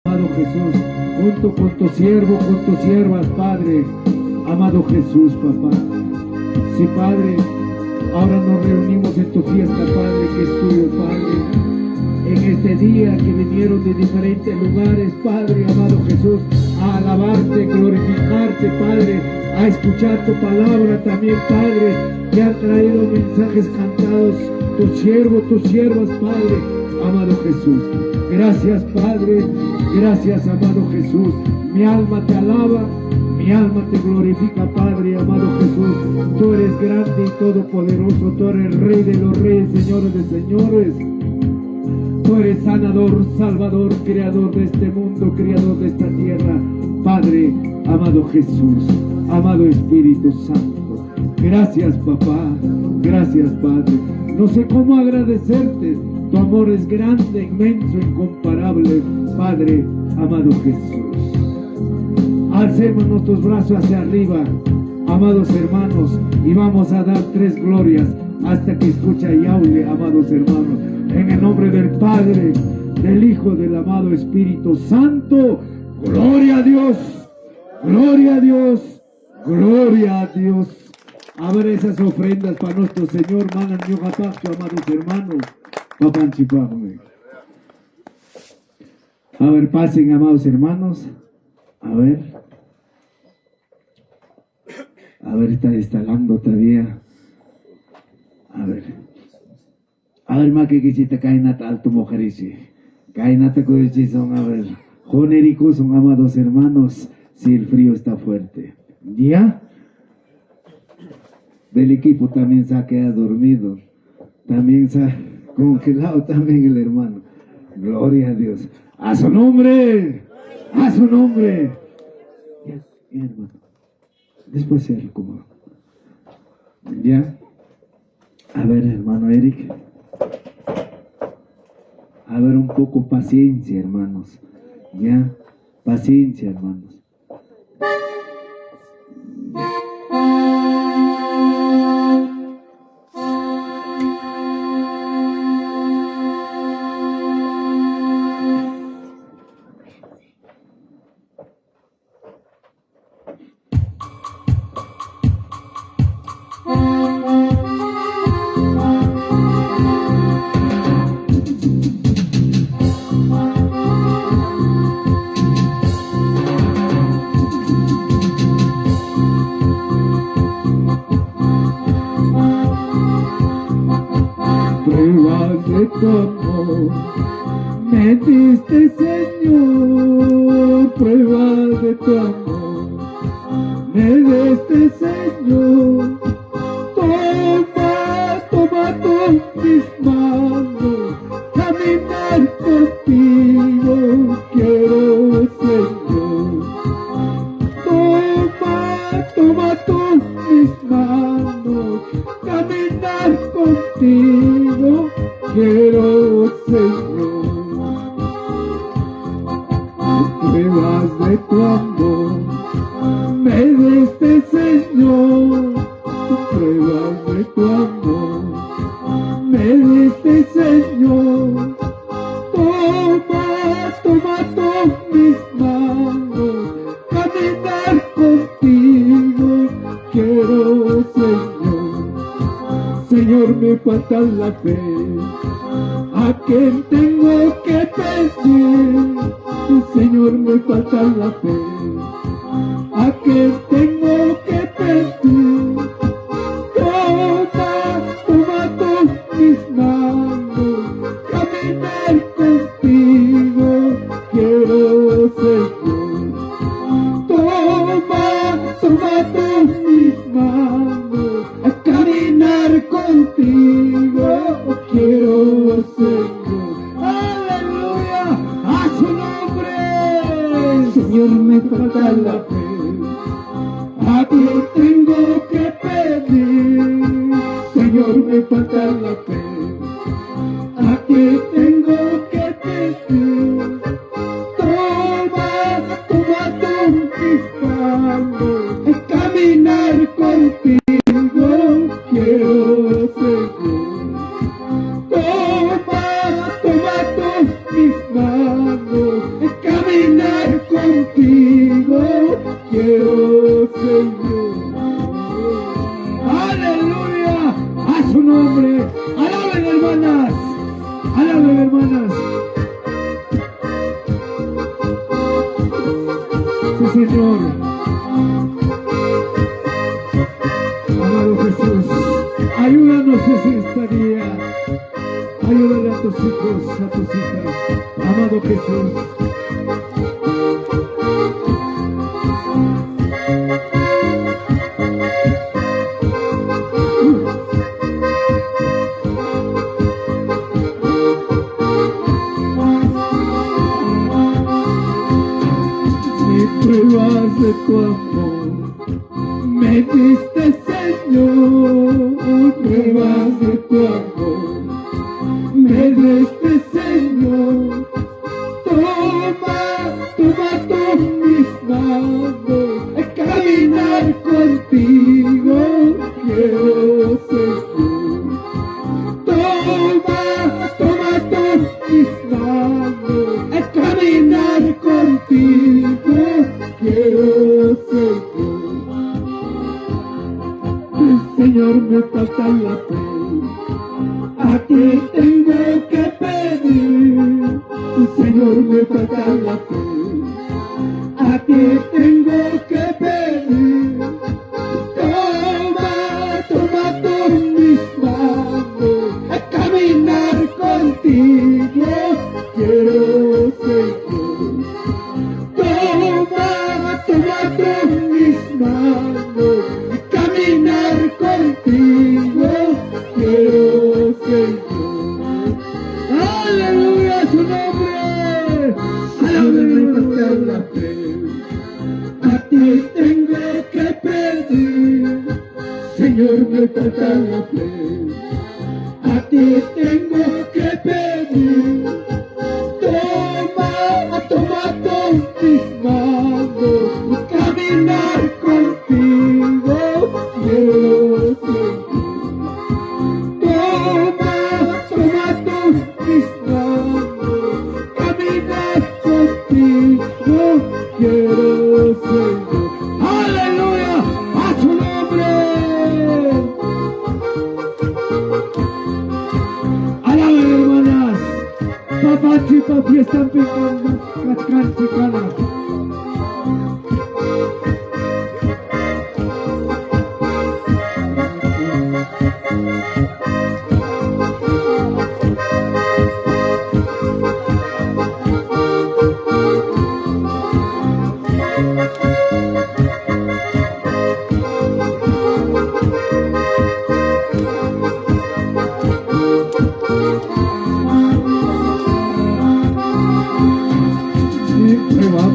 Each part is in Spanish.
Amado Jesús, junto con tu siervo, con tus siervas, Padre, amado Jesús, papá. Sí, Padre, ahora nos reunimos en tu fiesta, Padre, que es tuyo, Padre. En este día que vinieron de diferentes lugares, Padre, amado Jesús, a alabarte, glorificarte, Padre, a escuchar tu palabra también, Padre, que han traído mensajes cantados, tus siervos, tus siervas, Padre, amado Jesús. Gracias, Padre, gracias, amado Jesús. Mi alma te alaba, mi alma te glorifica, Padre, amado Jesús. Tú eres grande y todopoderoso, tú eres Rey de los reyes, Señores de señores. Tú eres sanador, salvador, creador de este mundo, creador de esta tierra. Padre, amado Jesús, amado Espíritu Santo. Gracias, papá, gracias, Padre. No sé cómo agradecerte. Tu amor es grande, inmenso, incomparable, Padre, amado Jesús. Alcemos nuestros brazos hacia arriba, amados hermanos, y vamos a dar 3 glorias hasta que escucha Yahweh, amados hermanos. En el nombre del Padre, del Hijo, del amado Espíritu Santo. Gloria a Dios, gloria a Dios, gloria a Dios. Abre esas ofrendas para nuestro Señor, manan amados hermanos. A ver, pasen, amados hermanos. A ver, está instalando todavía. A ver, ma que quisiste cainata alto mojerichi. Cainata coichi son, a ver, jonericos son, amados hermanos, si el frío está fuerte. ¿Ya? Del equipo también se ha quedado dormido. También se ha congelado también el hermano. Gloria a Dios. ¡A su nombre! ¡A su nombre! Ya, hermano. Después se recomoda. ¿Ya? A ver, hermano Eric. A ver, un poco paciencia, hermanos. ¿Ya? Paciencia, hermanos. Me diste, Señor, prueba de tu amor. Me diste, Señor, toma mis manos, caminar contigo quiero, Señor. Toma mis manos, caminar contigo quiero, Señor. Pruebas de tu amor me diste, Señor. Pruebas de tu amor me diste, Señor. Toma mis manos, caminar contigo quiero, Señor. Señor, me falta la fe. ¿A quién tengo que pedir? Señor, me falta la fe. ¿A quién tengo que pedir? Toma mis manos, caminar contigo quiero, Señor. Toma mis manos, caminar contigo quiero, Señor. ¡Aleluya! ¡A su nombre! Señor, me falta la fe. ¿A quién tengo que pedir? Señor, me falta la fe. ¿A quién tengo que pedir? Toma mis manos, caminar contigo quiero, Señor. Toma mis manos, caminar Señor. Amado Jesús, ayúdanos en esta día. Ayúdale a tus hijos, a tus hijas. Amado Jesús. Pruebas de tu amor me diste, Señor, pruebas de tu amor me diste, Señor. Toma, toma tú mis manos, caminar contigo quiero, Señor. Toma, toma tú mis manos, caminar contigo quiero, Señor. El Señor me falta la fe, a ti tengo que pedir. El Señor me falta la fe, a ti tengo que pedir. Toma, toma tú mis manos, a caminar contigo quiero, Señor. Toma, toma tú mis manos, caminar contigo quiero, Señor. Aleluya su nombre. Aleluya la fe, a ti tengo que pedir. Señor, me falta la fe, a ti tengo que pedir. Toma, toma tú mis manos, caminar contigo quiero, Señor. Toma, toma tú mis manos, caminar contigo quiero, Señor. ¡Aleluya! ¡A su nombre! ¡Alaben, hermanas! Papá y papi están picando, cachcan, chicana.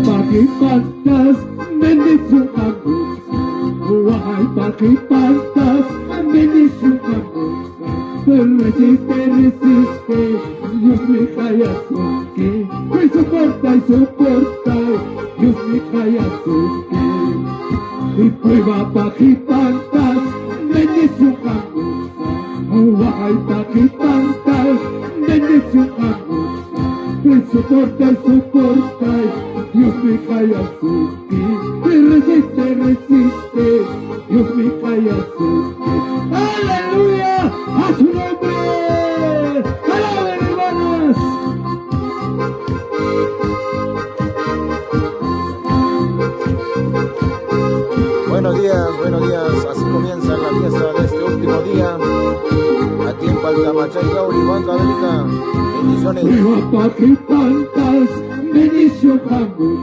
Pakipantas, bendición amor. Ay, pakipantas, bendición amor. Resiste, resiste, Dios me calla que me soporta y soporta, Dios me calla que y prueba pakipantas, bendición amor. Ay, pakipantas, bendición amor. Me soporta y soporta, Dios me calla que resiste, resiste, Dios me calla que. ¡Aleluya! ¡A su nombre! ¡Alaben, hermanas! Buenos días, así comienza la fiesta de este último día, aquí en Paltamachay, Gauri, Banca Bélgica. Bendiciones. Pakipantas, bendición amor.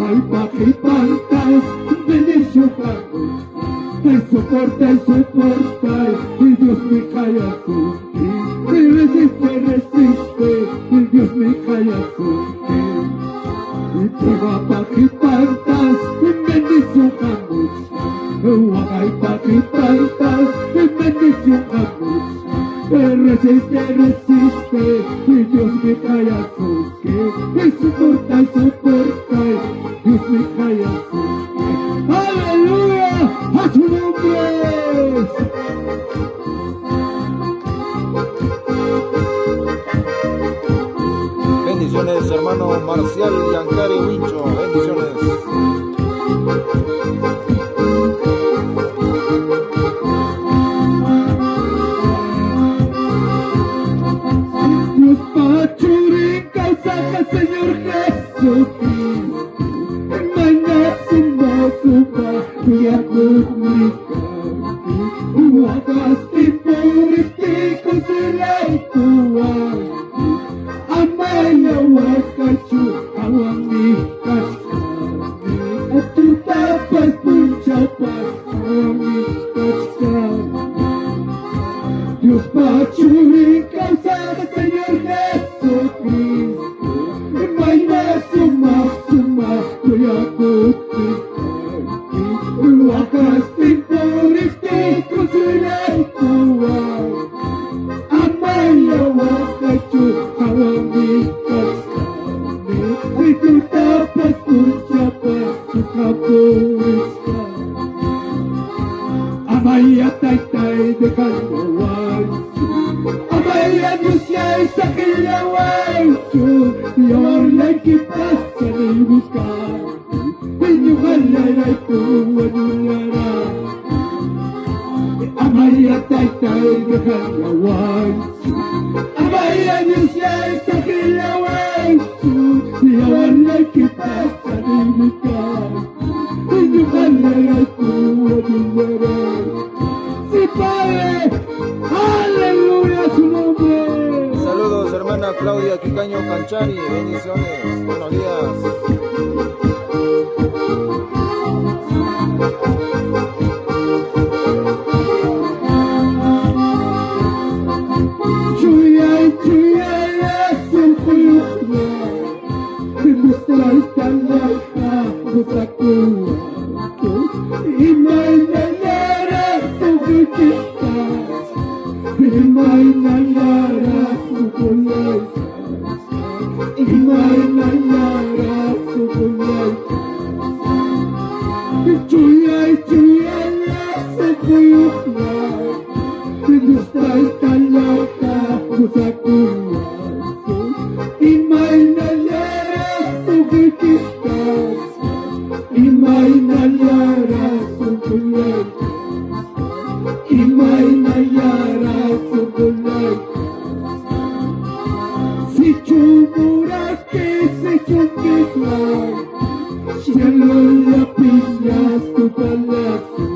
Ay, pakipantas, bendición amor. Me soporta y soporta, y Dios me calla que y resiste, resiste, y Dios me calla que y prueba pakipantas, bendición amor. Ay, pakipantas, bendición amor. Resiste, resiste, y Dios me calla que soporta y soporta, Dios me calla que. ¡Aleluya! ¡A su nombre! Bendiciones, hermano Marcial Yancari Huicho, bendiciones. Señor Jesucristo, supa kuyakutnikaki wakas tipuriti konsulatuaki amaya wakachu awami kaskami atu tapas puncapas awami kaskami Dios pacuri causada Señor Jesucristo Maina suma suma kuyakutnikaki wakas tipuriti konsulatuaki amaya wakachu awami kaskami itu dapat ucapan kapuska amaya tai dekat wawancu amaya Diosnya sakilya wawancu Dior lagi pasa dibuka Inyuhalala itu wanulara amaya tai dekat wawancu amaya Diosnya sakilya wawancu Dior lagi pasa dibuka Inyuhalala itu wanulara Sí, Padre, aleluya su nombre. Saludos, hermana Claudia Quicaño Canchari, bendiciones, buenos días. Chuyay, sempuyuknya, Gusta'i talaka, Gustaku, Imay nanyara, Sugukita, Imay nanyara, Sugulay, Imay nanyara, Sugulay, Chuyay, sempuyuknya, Gusta'i talaka, Gustaku, Imay nanyara, Sugukita, Imay nanyara, Sugulay, Imay nanyara, Sugulay, Si chumurake, si chumbitay, Cielo la piñas tu palacio,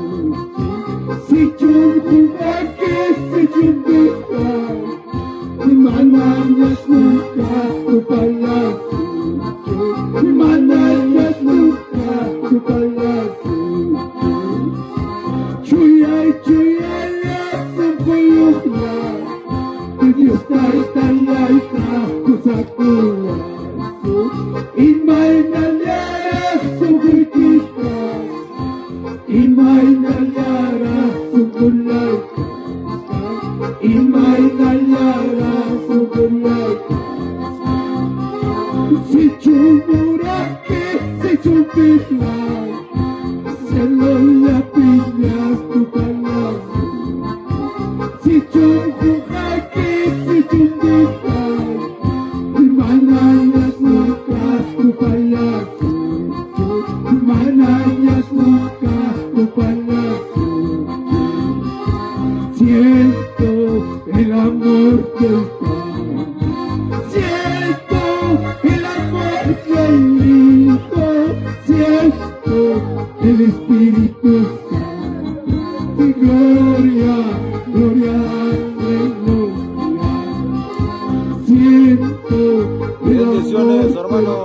Si chumurake, si chumbitay, Mananyas nunca tu palacio, Mananyas nunca tu palacio. Chuyay, sempuyuknya, Dios ta'i talayka, kusakuwa, Imay nanyara, sugukita, Imay nanyara, sugulay, Imay nanyara, sugulay, Si chumurake, si chumbitay, Cielo la piñas tu palacio, Si chumurake, si chumbitay, Mananyas nunca tu palacio, Mananyas nunca tu palacio. Siento el amor del Padre, siento el amor del Hijo, siento el Espíritu Santo. Y gloria, gloria, aleluya. Siento el Bendiciones, amor hermano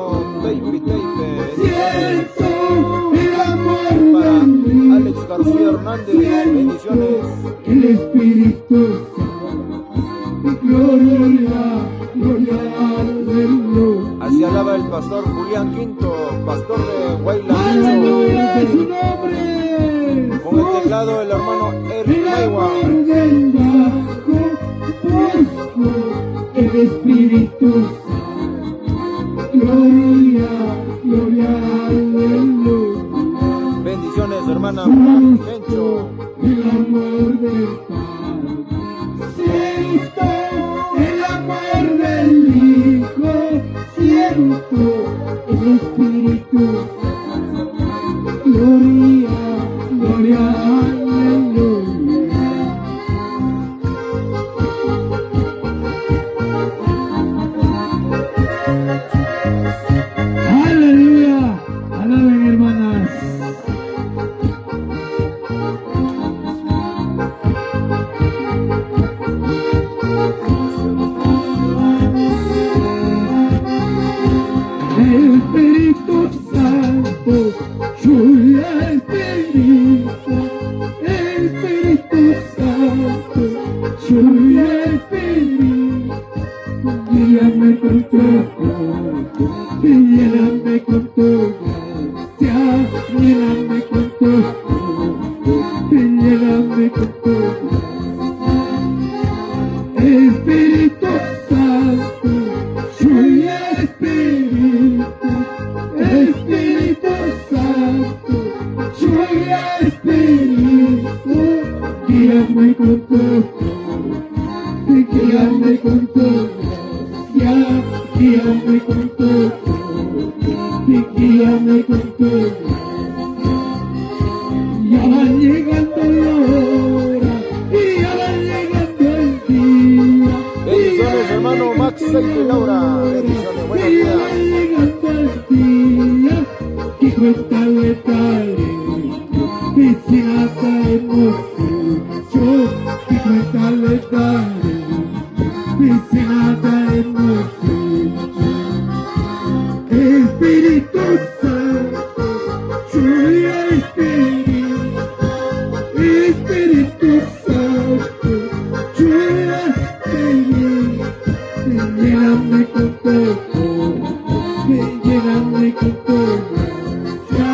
del Teipe. Siento el amor Para del Hijo. Alex García Hernández, bendiciones. El Espíritu Santo, gloria, gloria, aleluya. Así alaba el pastor Julián Quinto, pastor de Guayla. Aleluya es su nombre. Con el teclado el hermano Eric El Maiwa. amor del bajo puesto, el Espíritu Santo, gloria, gloria, aleluya. Bendiciones, hermana Mencho. El amor del Padre, siento el amor del Hijo, siento el Espíritu Santo, gloria, gloria, aleluya. Aleluya, alaben hermanas. Espíritu Santo, lluvia Espíritu, Espíritu Santo, lluvia Espíritu, guíame con tu amor, lléname con tu gracia, lléname con tu amor, lléname con tu gracia. Espíritu Santo, lluvia Espíritu, Espíritu Santo, lluvia Espíritu, guíame con tu amor, guíame con tu gracia, guíame con tu amor, guíame con tu gracia. Ya va llegando la hora y ya va llegando el día. Bendiciones, hermano Max y Laura. Bendiciones, buenos días. Ya va llegando el día que cuéntale talento, que se ata emoción, que cuéntale talento, que se ata emoción. Espíritu Santo, lluvia Espíritu, Espíritu Santo, lluvia Espíritu, lléname con tu amor, lléname con tu gracia,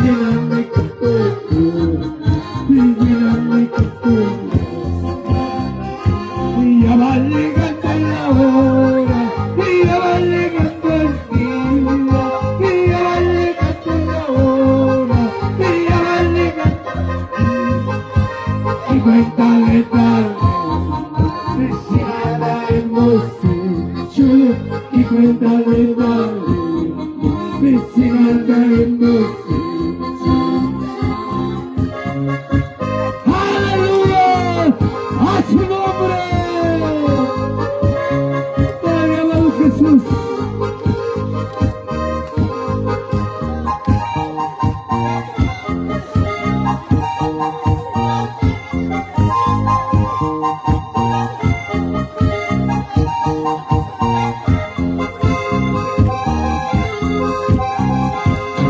lléname con tu amor, lléname con tu gracia. Y ya va llegando la hora, y ya va llegando el día, y ya va llegando la hora, y ya va llegando y cuéntale talento, deseada hermosura, y cuéntale talento, deseada hermosura. ¡Aleluya! ¡A su nombre! ¡Padre amado Jesús!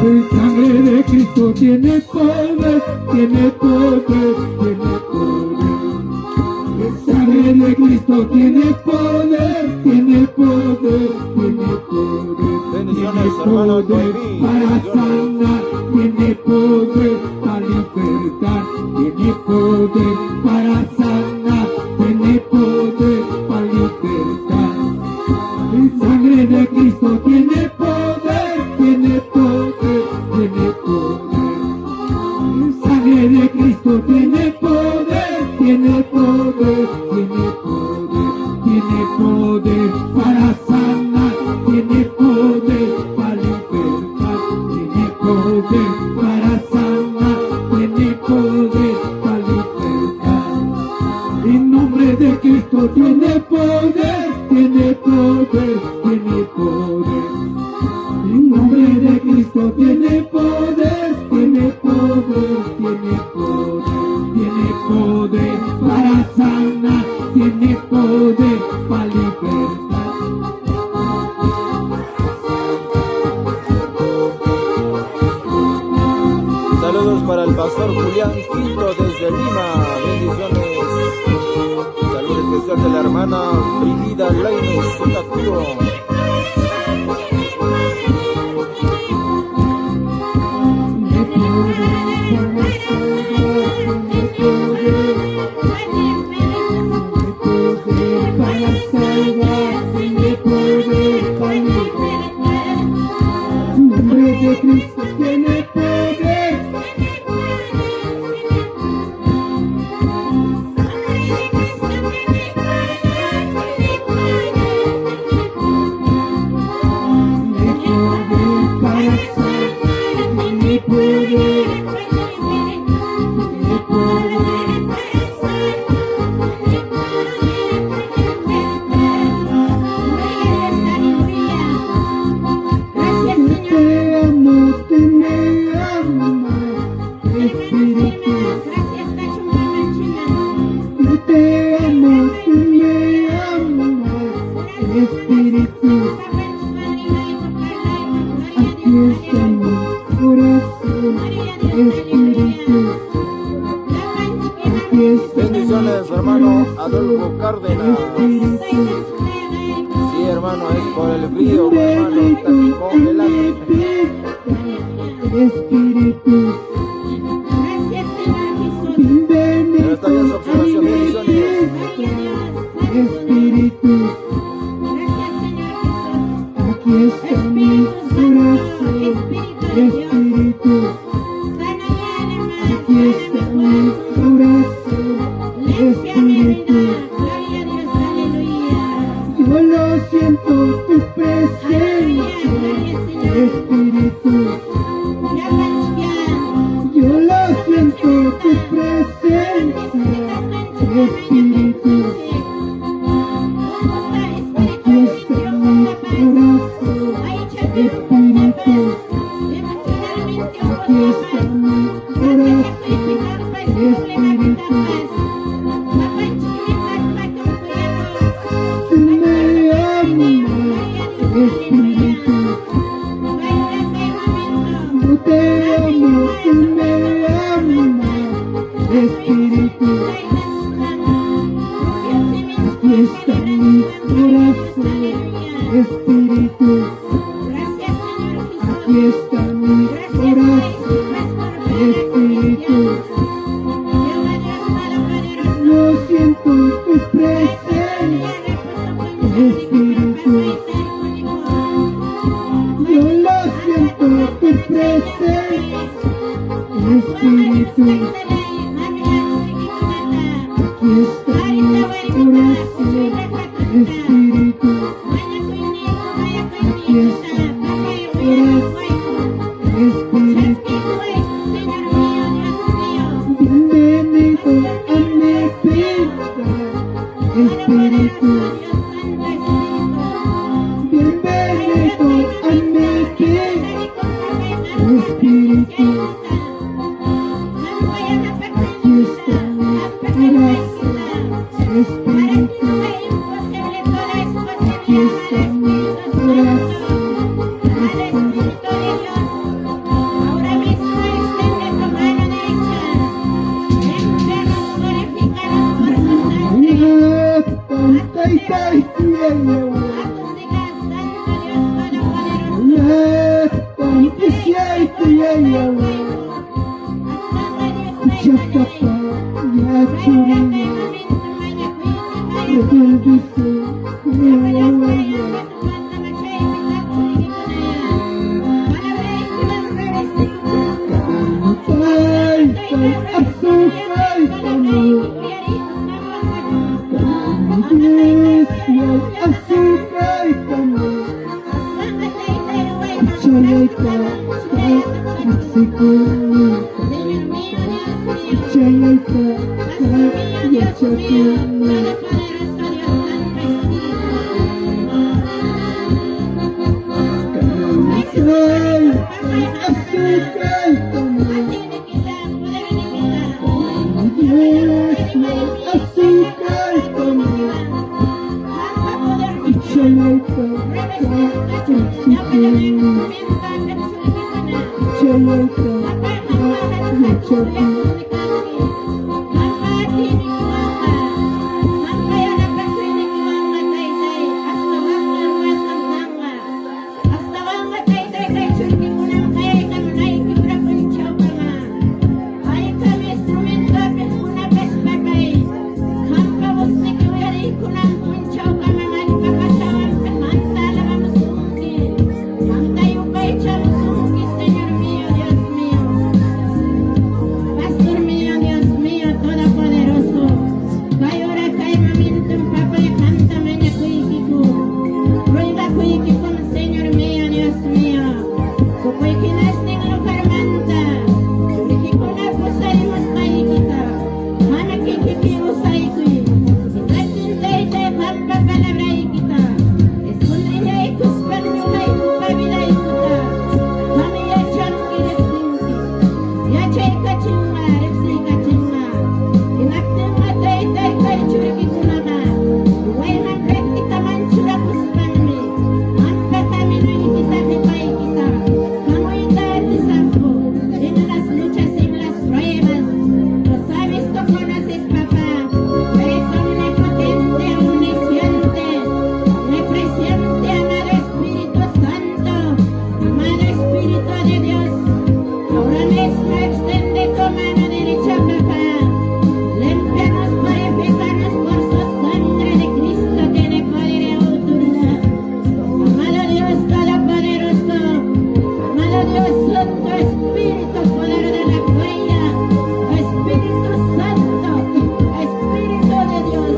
El sangre de Cristo tiene poder, tiene poder, tiene poder. El sangre de Cristo tiene poder, tiene poder, tiene poder. Bendiciones, Tiene hermano poder David. para Bendiciones. sanar, tiene poder para libertar, tiene poder para sanar, tiene poder para libertar. El sangre de Cristo tiene poder, tiene poder, tiene poder. El sangre de Cristo tiene poder, tiene poder, tiene poder, tiene poder para sanar, tiene poder para libertar, tiene poder para sanar, tiene poder para libertar. En nombre de Cristo tiene poder, tiene poder, tiene poder. En nombre de Cristo tiene poder, tiene poder, tiene poder, tiene poder para sanar, tiene poder para libertar. Saludos para el pastor Julián Quinto desde Lima. Bendiciones. Saludos especial de la hermana Brigida Lainez Sotacuro. Cristo tiene poder. Te amo, te Espíritu, aquí está. Bendiciones, hermano Adolfo Cárdenas. Espíritu, Sí, hermano, es por el frío, hermano, está aquí congelado. Espíritu, Pero está bien su observación, bendiciones. Espíritu, aquí está mi corazón. Espíritu, aquí está mi corazón. Espíritu, yo lo siento tu presencia. Espíritu, yo lo siento tu presencia. Espíritu, aquí está mi corazón. Espíritu, aquí está mi corazón. Espíritu, tú me amas. Espíritu, yo te amo, tú me amas. Espíritu, aquí está mi corazón. Espíritu, aquí está mi corazón. Espíritu, yo siento tu presencia. Espíritu, yo lo siento tu presencia. Espíritu, aquí está mi corazón. Espíritu, aquí está mi corazón. Espíritu, bienvenido a mi vida. Espíritu, bienvenido a mi vida. Espíritu, aquí está mi corazón. Espíritu, aquí está mi corazón. Thank you. de Dios, ahora mismo extiende tu mano derecha, papá. Límpianos, purificanos por su sangre de Cristo, tiene poder y autoridad. Amado Dios Todopoderoso, amado Dios Santo, Espíritu, poder de la huella, Espíritu Santo, Espíritu de Dios,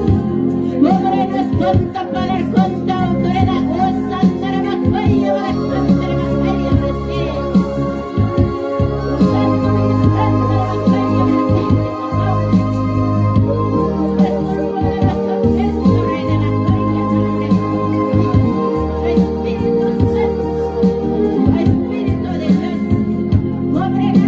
cúbrenos con tu poder, con tu autoridad, oh Santa de la huella, oh Santa de la huella, recibe. Oh Santa de la huella, recibe. Jesús poderoso, Cristo, Rey de la huella, Espíritu Santo, Espíritu de Dios, cúbrenos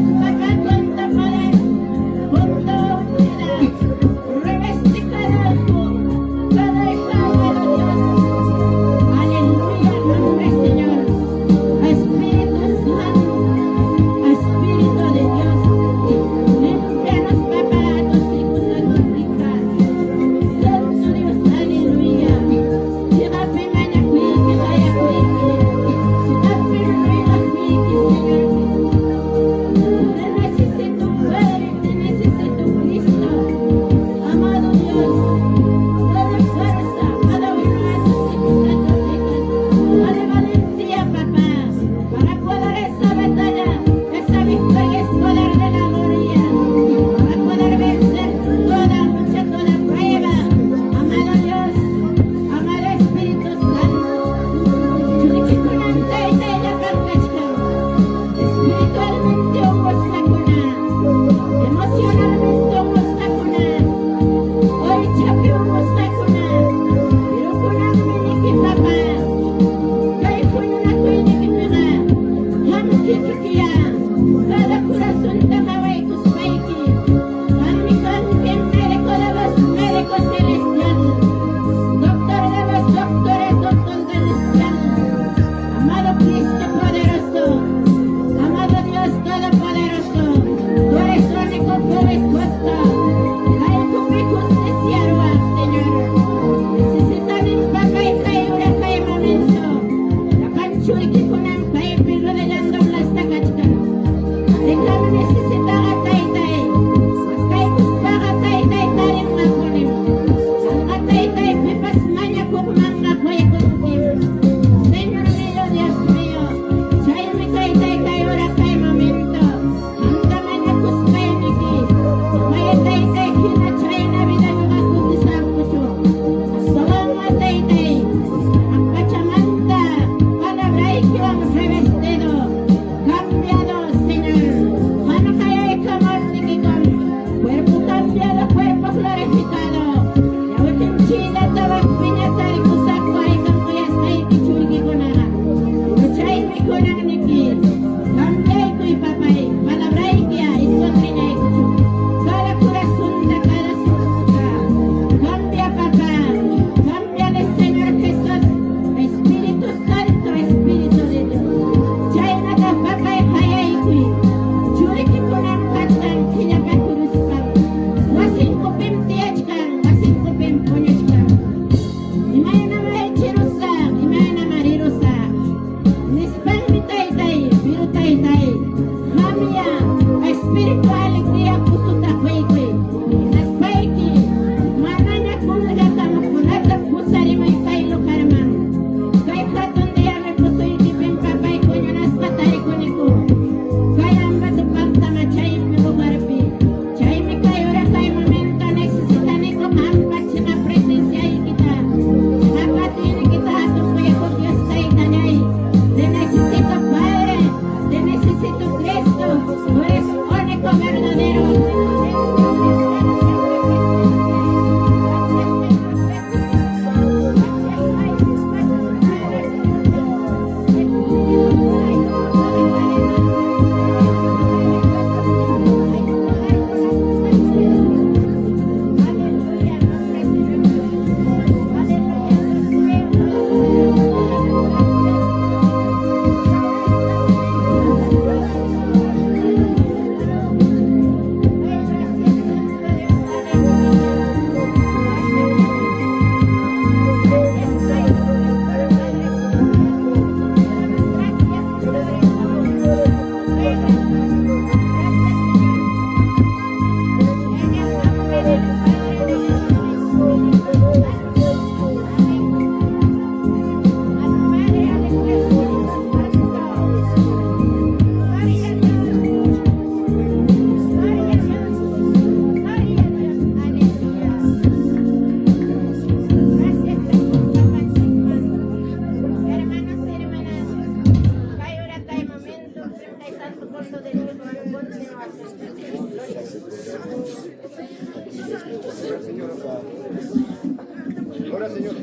Ahora, Señor.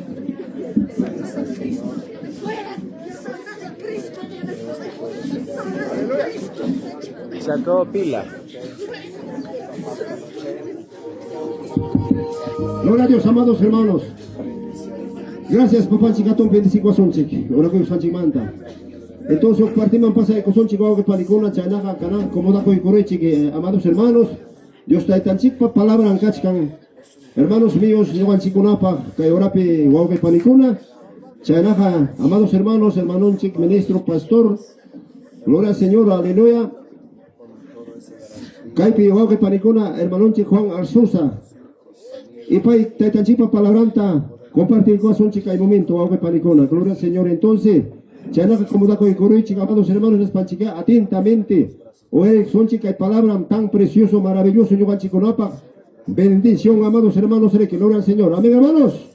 Se acabó pila. Gloria a Dios, amados hermanos. Gracias, papá chicatón 25 sonchik. Ahora que Sanchi manta. Entonces, partimos pasa de cosonchik, que palicona, chanaja, cana, como da coi correchi, amados hermanos. Dios está tan chica palabra en cachcan. Hermanos míos, yo van chikunapa, que orape, guau que palicona. Chanaja, amados hermanos, hermanón chic, ministro, pastor. Gloria al Señor, aleluya. Caipi, guau que palicona, hermanón chic Juan Arzusa. Y pay, taitanchipa palabranta, compartir con son chica y momento, guau que palicona. Gloria al Señor, entonces. Chanaja, como da coi correchi, amados hermanos, espanchica atentamente. Oye, son chica y palabra tan precioso, maravilloso, yo van chikunapa. Bendición, amados hermanos, que gloria al Señor. Amén, hermanos.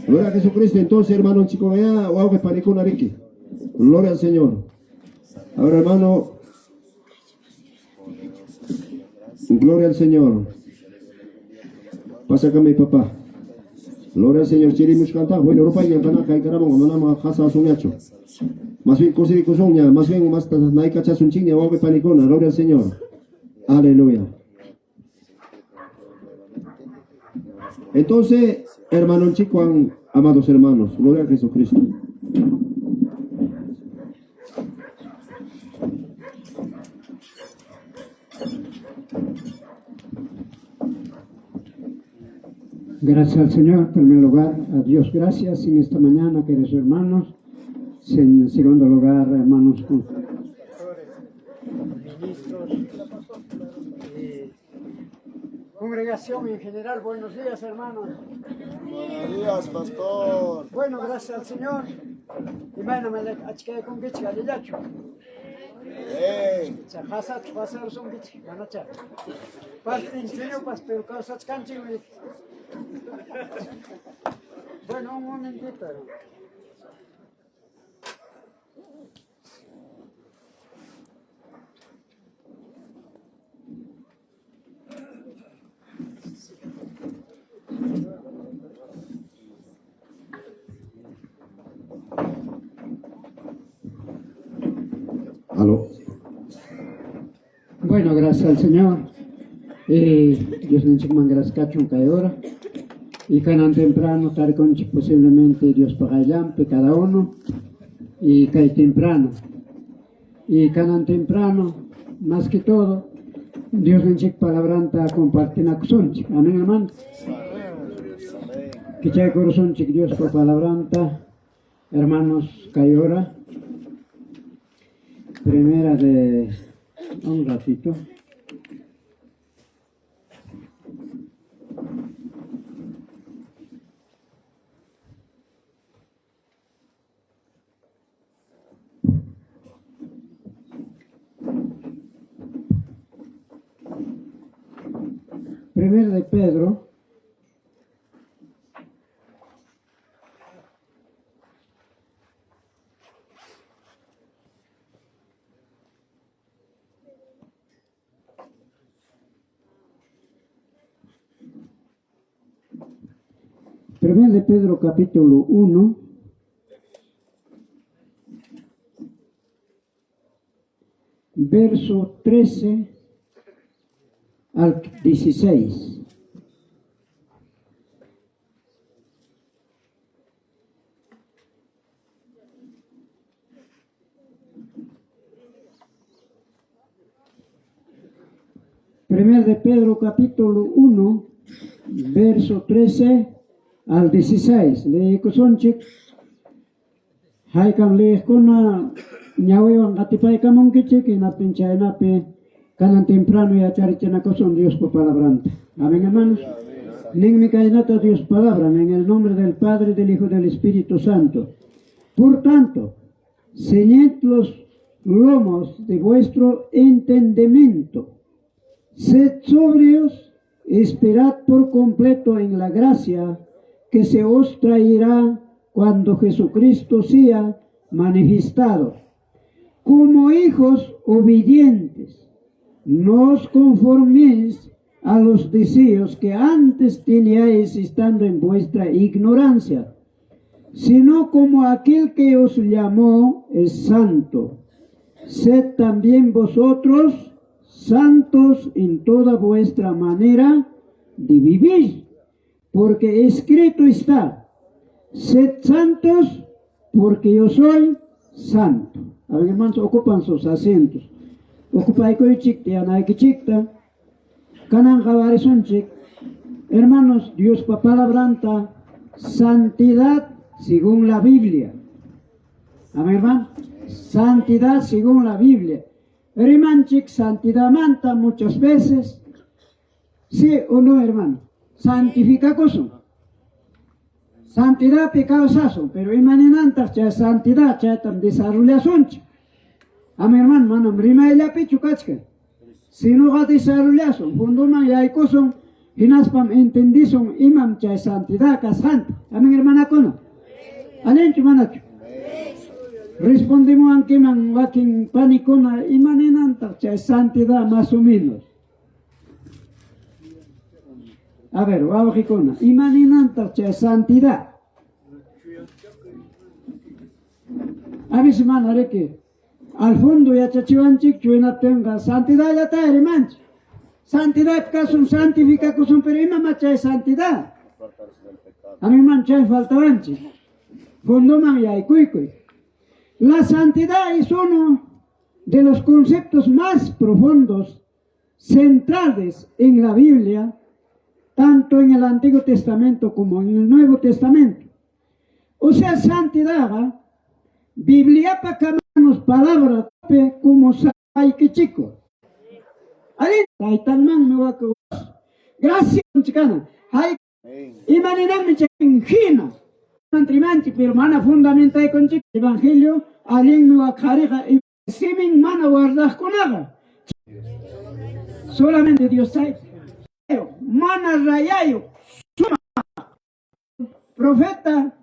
Gloria a Jesucristo. Entonces, hermano, chico, vea, wow, que paricó una riqui. Gloria al Señor. Ahora, hermano, gloria al Señor. Pasa acá, mi papá. Gloria al Señor. Chirimus canta. Bueno, ropa y cana, kai carabón, manama, jasa, suñacho. Más bien, cosiri, cosoña, más bien, más naika, chasun chiña, wow, que panicona. Gloria al Señor. Aleluya. Entonces, hermano chico, amados hermanos, gloria a Jesucristo. Gracias al Señor, en primer lugar, a Dios gracias en esta mañana, queridos hermanos. En segundo lugar, hermanos, congregación en general, buenos días, hermanos. Buenos días, pastor. Bueno, gracias al Señor. Y bueno, me achqué con gichi, alillacho. Chajasa, chajasa, son gichi, ganacha. Parte en serio, pero cosas canchi. Bueno, un momentito. Aló. Bueno, gracias al Señor. Dios nos llama gracias cachón caidora. Y canan temprano, tal con posiblemente Dios para allá, cada uno. Y cae temprano. Y canan temprano, más que todo, Dios nos llama palabranta compartir a cosonchi. Amén, hermano. Que chay corazón chic Dios por palabranta, hermanos caidora. Primera de un ratito. Primera de Pedro. Primero de Pedro capítulo 1, verso 13 al 16. Primero de Pedro capítulo 1, verso 13 al 16. Le kusonchik haikan le kuna nyawewan atipay kamong kichik inapinchay nape kanan temprano ya charichana koson Dios por palabrante. Amén, hermanos. Ning mi kainata Dios palabra en el nombre del Padre, del Hijo y del Espíritu Santo. Por tanto, ceñid los lomos de vuestro entendimiento. Sed sobrios, esperad por completo en la gracia que se os traerá cuando Jesucristo sea manifestado. como hijos obedientes, no os conforméis a los deseos que antes teníais estando en vuestra ignorancia, sino como aquel que os llamó es santo. Sed también vosotros santos en toda vuestra manera de vivir, porque escrito está, sed santos porque yo soy santo. A ver, hermanos, ocupan sus asientos. Ocupa hermanos, Dios pa palabranta, santidad según la Biblia. A ver, hermano, santidad según la Biblia. Hermanchik, santidad manta muchas veces. ¿Sí o no, hermano? Santifica cosa. Santidad pecado saso, pero imaninantas ya santidad ya tam desarrollación. A mi hermano, manam rima ella pichukachka. Si no va desarrollación, cuando no hay cosas, hinaspam entendison imam ya santidad casante. A mi hermana cono. Alenchu manachu. Respondimos aunque man wakin panicona imaninantas ya santidad más o menos. A ver, vamos a con imaninantas ya santidad. A veces man haré que al fondo ya chachivanchik chuena tenga santidad ya está hermanch. Santidad caso santifica cosa pero imama ya santidad. A mi man ya falta anchi. Fondo man ya hay cuicuy. La santidad es uno de los conceptos más profundos, centrales en la Biblia, tanto en el Antiguo Testamento como en el Nuevo Testamento. O sea, santidad, Biblia para camanos palabras como hay que chico. Gracias, chicana. Hay imaginarme chingina. Mantrimanchi, pero mana fundamental con chico. Evangelio, alguien me va a careja y simin mana guardas con nada. Solamente Dios sabe. Mana rayayo, suma profeta,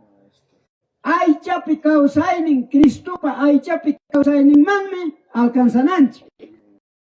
ay chapi causainin Cristo pa ay chapi causainin manme alcanzananchi.